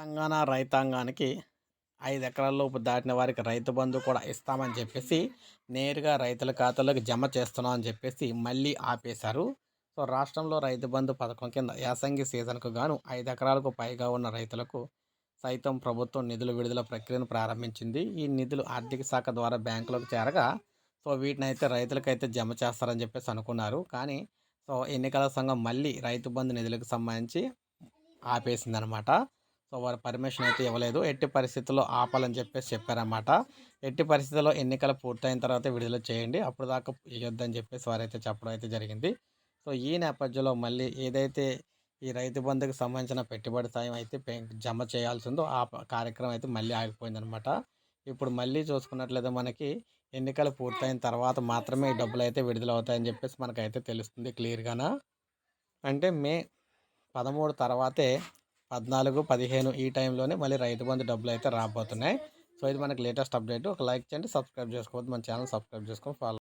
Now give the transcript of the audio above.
తెలంగాణ రైతాంగానికి 5 ఎకరాల లోపు దాటిన వారికి రైతు బంధు కూడా ఇస్తామని చెప్పేసి, నేరుగా రైతుల ఖాతాలోకి జమ చేస్తున్నాం అని చెప్పేసి మళ్ళీ ఆపేశారు. సో, రాష్ట్రంలో రైతు బంధు పథకం కింద యాసంగి సీజన్‌కు గాను 5 ఎకరాలకు పైగా ఉన్న రైతులకు సైతం ప్రభుత్వం నిధుల విడుదల ప్రక్రియను ప్రారంభించింది. ఈ నిధులు ఆర్థిక శాఖ ద్వారా బ్యాంకులోకి చేరగా, సో, వీటినైతే రైతులకైతే జమ చేస్తారని చెప్పేసి అనుకున్నారు. కానీ, సో, ఎన్నికల సంఘం మళ్ళీ రైతు బంధు నిధులకు సంబంధించి ఆపేసిందనమాట. సో, వారు పర్మిషన్ అయితే ఇవ్వలేదు. ఎట్టి పరిస్థితుల్లో ఆపాలని చెప్పేసి చెప్పారనమాట. ఎట్టి పరిస్థితుల్లో ఎన్నికలు పూర్తయిన తర్వాతే విడుదల చేయండి. అప్పటిదాకా ఇయ్యొద్దని చెప్పేసి వారైతే చెప్పడం అయితే జరిగింది. సో, ఈ నేపథ్యంలో మళ్ళీ ఏదైతే ఈ రైతు బంధుకు సంబంధించిన పెట్టుబడి సాయం అయితే జమ చేయాల్సిందో కార్యక్రమం అయితే మళ్ళీ ఆగిపోయిందనమాట. ఇప్పుడు మళ్ళీ చూసుకున్నట్లయితే మనకి ఎన్నికలు పూర్తయిన తర్వాత మాత్రమే ఈ డబ్బులైతే విడుదలవుతాయని చెప్పేసి మనకైతే తెలుస్తుంది క్లియర్‌గాన. అంటే మే 13 తర్వాతే 14, 15 ఈ టైంలోనే మళ్ళీ రైతు బంధు డబ్బులైతే రాబోతున్నాయి. సో, ఇది మనకి లేటెస్ట్ అప్డేట్. ఒక లైక్ చేయండి, సబ్స్క్రైబ్ చేసుకోవద్దు. మన ఛానల్ సబ్స్క్రైబ్ చేసుకొని ఫాలో